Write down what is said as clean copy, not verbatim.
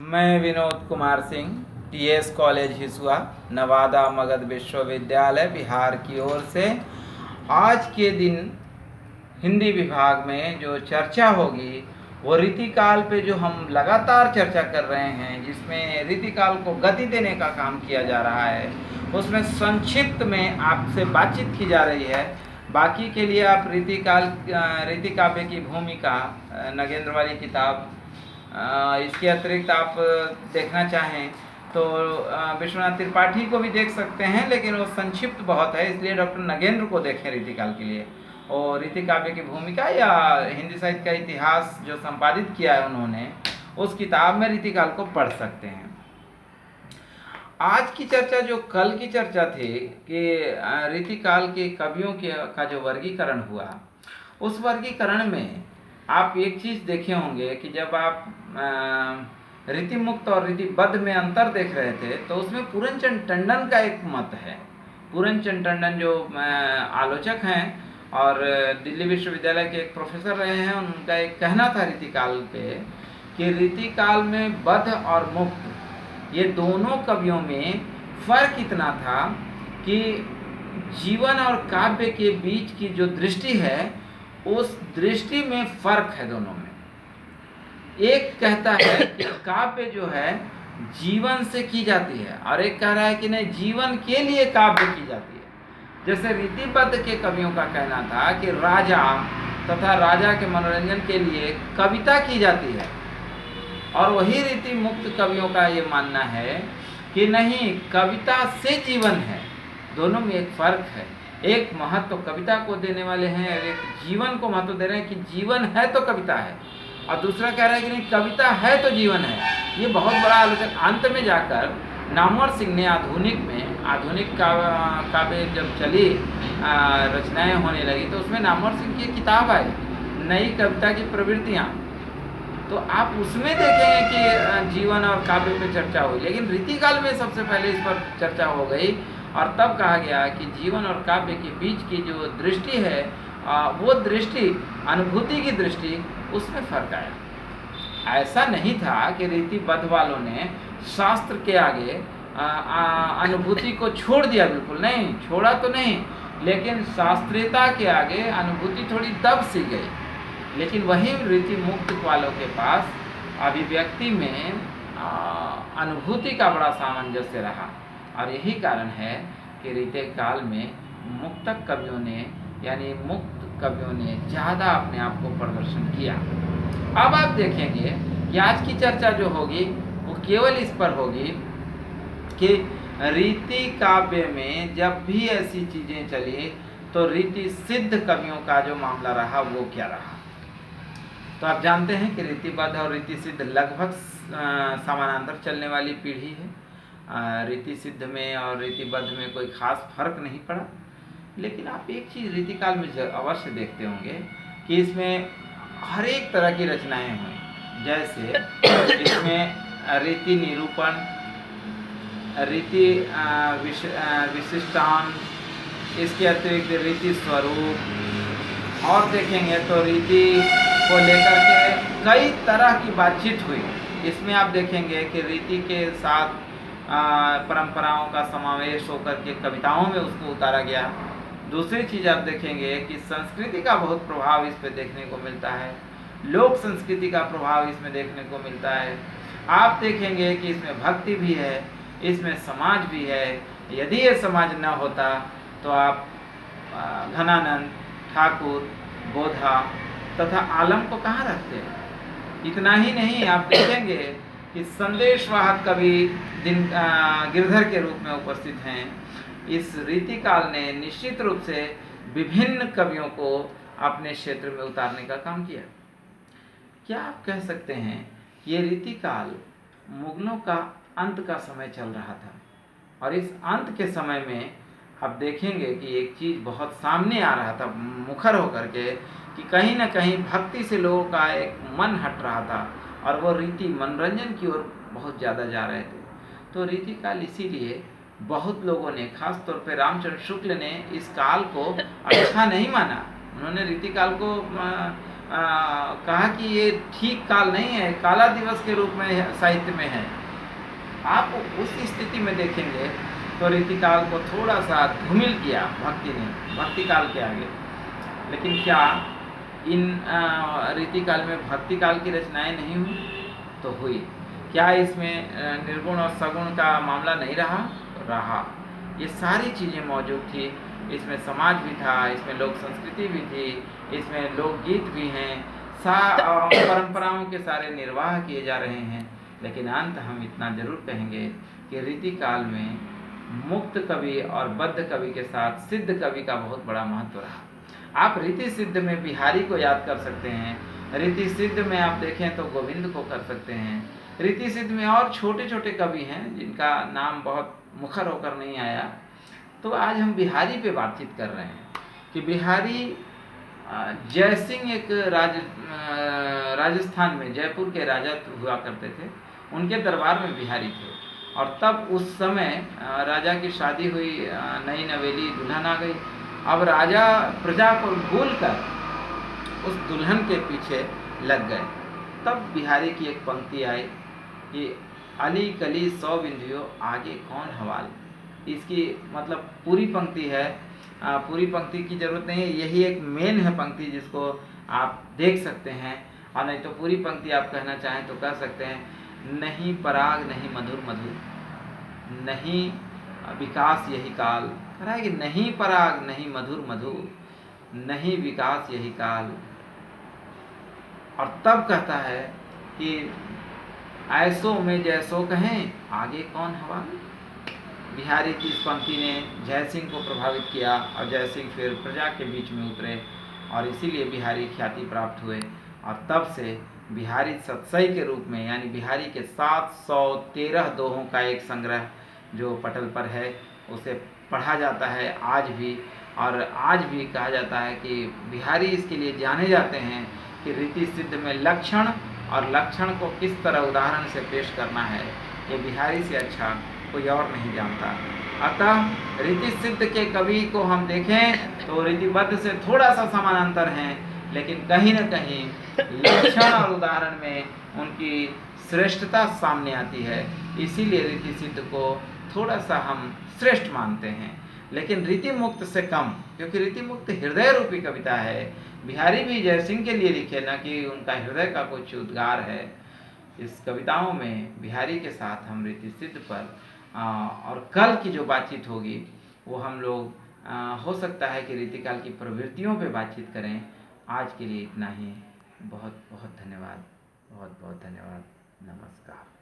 मैं Vinod Kumar Singh, TS college Hisua, Nawada Magadh विश्वविद्यालय बिहार की ओर से आज के दिन हिंदी विभाग में जो चर्चा होगी वो रीतिकाल पे जो हम लगातार चर्चा कर रहे हैं, जिसमें रीतिकाल को गति देने का काम किया जा रहा है, उसमें संक्षिप्त में आपसे बातचीत की जा रही है। बाकी के लिए आप रीति काव्य की भूमिका नगेंद्र वाली किताब, इसके अतिरिक्त आप देखना चाहें तो विश्वनाथ त्रिपाठी को भी देख सकते हैं, लेकिन वो संक्षिप्त बहुत है, इसलिए डॉक्टर नगेंद्र को देखें रीतिकाल के लिए। और रीति काव्य की भूमिका या हिंदी साहित्य का इतिहास जो संपादित किया है उन्होंने, उस किताब में रीतिकाल को पढ़ सकते हैं। आज की चर्चा जो कल की चर्चा थी कि रीतिकाल के कवियों का जो वर्गीकरण हुआ, उस वर्गीकरण में आप एक चीज़ देखे होंगे कि जब आप रीतिमुक्त और रीतिबद्ध में अंतर देख रहे थे तो उसमें पूरनचंद टंडन का एक मत है। पूरनचंद टंडन जो आलोचक हैं और दिल्ली विश्वविद्यालय के एक प्रोफेसर रहे हैं, उनका एक कहना था रीतिकाल पे कि रीतिकाल में बद्ध और मुक्त ये दोनों कवियों में फर्क इतना था कि जीवन और काव्य के बीच की जो दृष्टि है, उस दृष्टि में फर्क है दोनों में। एक कहता है कि काव्य जो है जीवन से की जाती है, और एक कह रहा है कि नहीं, जीवन के लिए काव्य की जाती है। जैसे रीतिबद्ध के कवियों का कहना था कि राजा तथा राजा के मनोरंजन के लिए कविता की जाती है, और वही रीति मुक्त कवियों का ये मानना है कि नहीं, कविता से जीवन है। दोनों में एक फर्क है। एक महत्व कविता को देने वाले हैं और एक जीवन को महत्व दे रहे हैं कि जीवन है तो कविता है, और दूसरा कह रहा है कि नहीं, कविता है तो जीवन है। ये बहुत बड़ा आलोचन। अंत में जाकर नामवर सिंह ने आधुनिक काव्य जब चली, रचनाएं होने लगी, तो उसमें नामवर सिंह की किताब आई, नई कविता की प्रवृत्तियाँ। तो आप उसमें देखेंगे कि जीवन और काव्य पे चर्चा हुई, लेकिन रीतिकाल में सबसे पहले इस पर चर्चा हो गई, और तब कहा गया कि जीवन और काव्य के बीच की जो दृष्टि है, वो दृष्टि अनुभूति की दृष्टि, उसमें फर्क आया। ऐसा नहीं था कि रीतिबद्ध वालों ने शास्त्र के आगे अनुभूति को छोड़ दिया, बिल्कुल नहीं, छोड़ा तो नहीं, लेकिन शास्त्रीयता के आगे अनुभूति थोड़ी दब सी गई। लेकिन वही रीति मुक्त वालों के पास अभिव्यक्ति में अनुभूति का बड़ा सामंजस्य रहा, और यही कारण है कि रीतिकाल में मुक्तक कवियों ने, यानी मुक्त कवियों ने ज़्यादा अपने आप को प्रदर्शन किया। अब आप देखेंगे कि आज की चर्चा जो होगी वो केवल इस पर होगी कि रीति काव्य में जब भी ऐसी चीज़ें चली तो रीति सिद्ध कवियों का जो मामला रहा वो क्या रहा। तो आप जानते हैं कि रीतिबद्ध और रीति सिद्ध लगभग समानांतर चलने वाली पीढ़ी है। रीति सिद्ध में और रीतिबद्ध में कोई खास फर्क नहीं पड़ा, लेकिन आप एक चीज़ रीतिकाल में अवश्य देखते होंगे कि इसमें हर एक तरह की रचनाएं हुई। जैसे इसमें रीति निरूपण, रीति विशिष्टान, इसके अतिरिक्त रीति स्वरूप, और देखेंगे तो रीति को लेकर के कई तरह की बातचीत हुई। इसमें आप देखेंगे कि रीति के साथ परंपराओं का समावेश होकर के कविताओं में उसको उतारा गया। दूसरी चीज़ आप देखेंगे कि संस्कृति का बहुत प्रभाव इस पे देखने को मिलता है, लोक संस्कृति का प्रभाव इसमें देखने को मिलता है। आप देखेंगे कि इसमें भक्ति भी है, इसमें समाज भी है। यदि ये समाज न होता तो आप घनानंद, ठाकुर, बोधा तथा आलम को कहाँ रखते हैं। इतना ही नहीं, आप देखेंगे कि संदेशवाहक कवि गिरधर के रूप में उपस्थित हैं। इस रीतिकाल ने निश्चित रूप से विभिन्न कवियों को अपने क्षेत्र में उतारने का काम किया। क्या आप कह सकते हैं ये रीतिकाल मुगलों का अंत का समय चल रहा था, और इस अंत के समय में आप देखेंगे कि एक चीज़ बहुत सामने आ रहा था मुखर होकर के, कि कहीं ना कहीं भक्ति से लोगों का एक मन हट रहा था, और वो रीति मनोरंजन की ओर बहुत ज़्यादा जा रहे थे। तो रीतिकाल इसीलिए बहुत लोगों ने, खास तौर पे रामचंद्र शुक्ल ने, इस काल को अच्छा नहीं माना। उन्होंने रीतिकाल को कहा कि ये ठीक काल नहीं है, काला दिवस के रूप में साहित्य में है। आप उस स्थिति में देखेंगे तो रीतिकाल को थोड़ा सा धूमिल किया भक्ति ने, भक्ति काल के आगे। लेकिन क्या इन रीतिकाल में भक्ति काल की रचनाएं नहीं हुई? तो हुई। क्या इसमें निर्गुण और सगुण का मामला नहीं रहा? ये सारी चीज़ें मौजूद थी। इसमें समाज भी था, इसमें लोक संस्कृति भी थी, इसमें लोकगीत भी हैं, परंपराओं के सारे निर्वाह किए जा रहे हैं। लेकिन अंत हम इतना जरूर कहेंगे कि रीतिकाल में मुक्त कवि और बद्ध कवि के साथ सिद्ध कवि का बहुत बड़ा महत्व रहा। आप रीति सिद्ध में बिहारी को याद कर सकते हैं, रीति सिद्ध में आप देखें तो गोविंद को कर सकते हैं, रीति सिद्ध में और छोटे छोटे कवि हैं जिनका नाम बहुत मुखर होकर नहीं आया। तो आज हम बिहारी पे बातचीत कर रहे हैं कि बिहारी जयसिंह एक राजस्थान में जयपुर के राजा हुआ करते थे, उनके दरबार में बिहारी थे। और तब उस समय राजा की शादी हुई, नई नवेली दुल्हन आ गई। अब राजा प्रजा को भूलकर उस दुल्हन के पीछे लग गए। तब बिहारी की एक पंक्ति आई कि अली कली 100 बिंदियों आगे कौन हवाल। इसकी मतलब पूरी पंक्ति है, पूरी पंक्ति की जरूरत नहीं है, यही एक मेन है पंक्ति जिसको आप देख सकते हैं। और नहीं तो पूरी पंक्ति आप कहना चाहें तो कह सकते हैं, नहीं पराग नहीं मधुर मधुर, नहीं विकास यही काल। कह रहा है कि नहीं पराग नहीं मधुर मधुर, नहीं विकास यही काल। और तब कहता है कि ऐसो में जैसो कहें आगे कौन हवा। बिहारी की इस पंक्ति ने जयसिंह को प्रभावित किया और जयसिंह फिर प्रजा के बीच में उतरे और इसीलिए बिहारी ख्याति प्राप्त हुए। और तब से बिहारी सतसई के रूप में, यानी बिहारी के 713 दोहों का एक संग्रह जो पटल पर है, उसे पढ़ा जाता है आज भी। और आज भी कहा जाता है कि बिहारी इसके लिए जाने जाते हैं कि रीति सिद्ध में लक्षण और लक्षण को किस तरह उदाहरण से पेश करना है, ये बिहारी से अच्छा कोई और नहीं जानता। अतः रीति सिद्ध के कवि को हम देखें तो रीतिबद्ध से थोड़ा सा समानांतर हैं, लेकिन कहीं न कहीं लक्षण और उदाहरण में उनकी श्रेष्ठता सामने आती है। इसीलिए रीति सिद्ध को थोड़ा सा हम श्रेष्ठ मानते हैं, लेकिन रीति मुक्त से कम, क्योंकि रीति मुक्त हृदय रूपी कविता है। बिहारी भी जयसिंह के लिए लिखे, ना कि उनका हृदय का कुछ उद्गार है। इस कविताओं में बिहारी के साथ हम रीति सिद्ध पर और कल की जो बातचीत होगी वो हम लोग हो सकता है कि रीतिकाल की प्रवृत्तियों पे बातचीत करें। आज के लिए इतना ही। बहुत बहुत धन्यवाद, बहुत बहुत धन्यवाद। नमस्कार।